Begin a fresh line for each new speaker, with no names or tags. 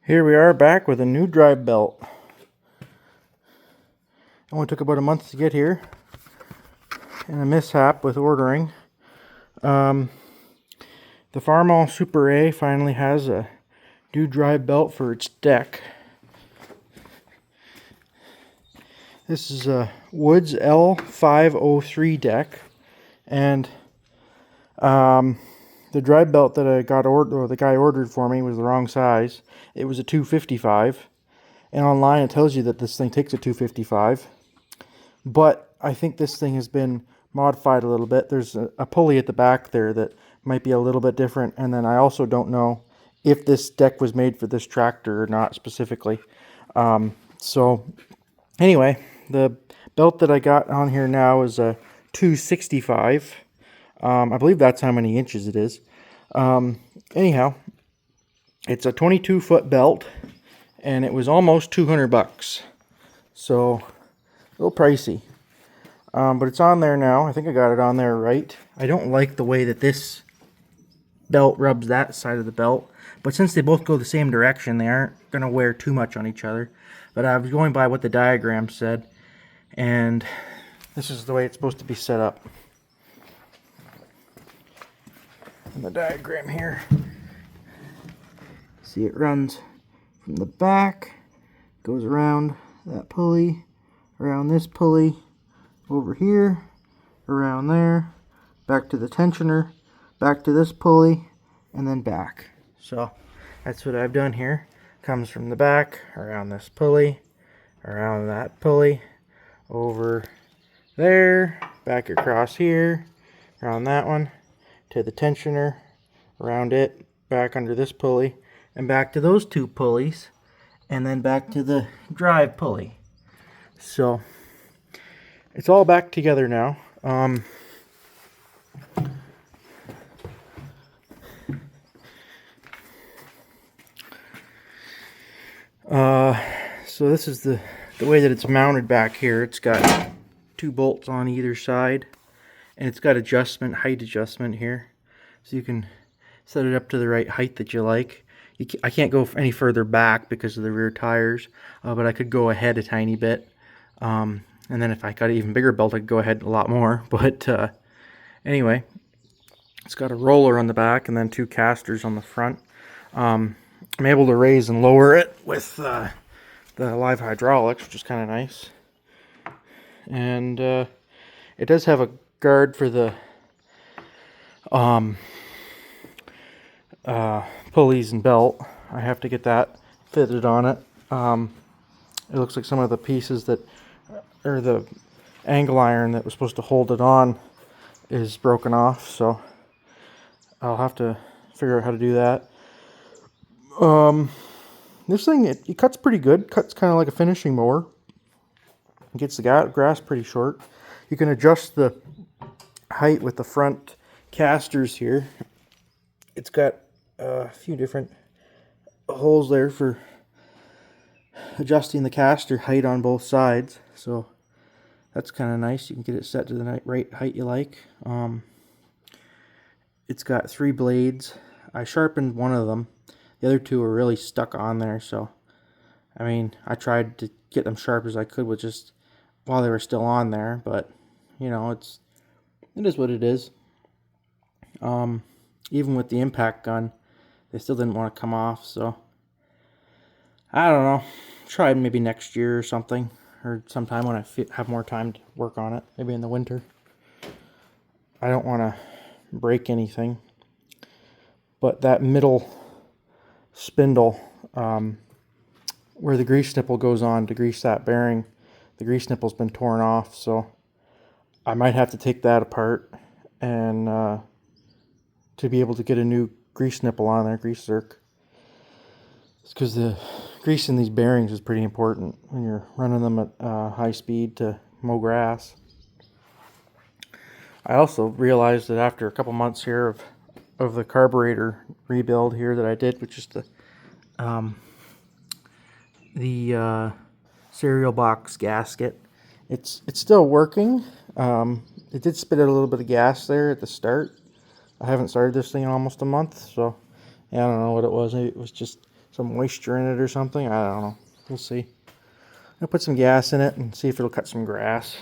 Here we are back with a new drive belt. It only took about a month to get here, and a mishap with ordering. The Farmall Super A finally has a new drive belt for its deck. This is a Woods L503 deck, and the drive belt that I got the guy ordered for me was the wrong size. It was a 255, and online it tells you that this thing takes a 255. But I think this thing has been modified a little bit. There's a pulley at the back there that might be a little bit different, and then I also don't know if this deck was made for this tractor or not specifically. So anyway, the belt that I got on here now is a 265. I believe that's how many inches it is. Anyhow, it's a 22-foot belt, and it was almost $200. So a little pricey. But it's on there now. I think I got it on there right. I don't like the way that this belt rubs that side of the belt. But since they both go the same direction, they aren't going to wear too much on each other. But I was going by what the diagram said. And this is the way it's supposed to be set up. In the diagram here. See, it runs from the back, goes around that pulley, around this pulley, over here, around there, back to the tensioner, back to this pulley, and then back. So that's what I've done here. Comes from the back, around this pulley, around that pulley, over there, back across here, around that one, to the tensioner, around it, back under this pulley, and back to those two pulleys, and then back to the drive pulley. So it's all back together now. So this is the way that it's mounted back here. It's got two bolts on either side, and it's got height adjustment here, so you can set it up to the right height that you like. I can't go any further back because of the rear tires, but I could go ahead a tiny bit. And then if I got an even bigger belt, I could go ahead a lot more. But anyway, it's got a roller on the back and then two casters on the front. I'm able to raise and lower it with the live hydraulics, which is kind of nice. And it does have a guard for the pulleys and belt. I have to get that fitted on it. It looks like some of the pieces that, or the angle iron that was supposed to hold it on, is broken off, so I'll have to figure out how to do that. This thing, it cuts pretty good. Cuts kind of like a finishing mower. It gets the grass pretty short. You can adjust the height with the front casters here. It's got a few different holes there for adjusting the caster height on both sides, so that's kind of nice. You can get it set to the right height you like. It's got 3 blades. I sharpened one of them. The other 2 are really stuck on there, so I mean, I tried to get them sharp as I could with just while they were still on there, but you know, it is what it is. Even with the impact gun, they still didn't want to come off, so I don't know. Try maybe next year or something, or sometime when I have more time to work on it, maybe in the winter. I don't want to break anything, but that middle spindle, where the grease nipple goes on to grease that bearing, the grease nipple's been torn off, so I might have to take that apart and to be able to get a new grease nipple on there, grease zerk. It's because the grease in these bearings is pretty important when you're running them at high speed to mow grass. I also realized that after a couple months here of the carburetor rebuild here that I did, which is the cereal box gasket, it's still working. It did spit out a little bit of gas there at the start. I haven't started this thing in almost a month, so yeah, I don't know what it was. Maybe it was just some moisture in it or something. I don't know. We'll see. I'll put some gas in it and see if it'll cut some grass.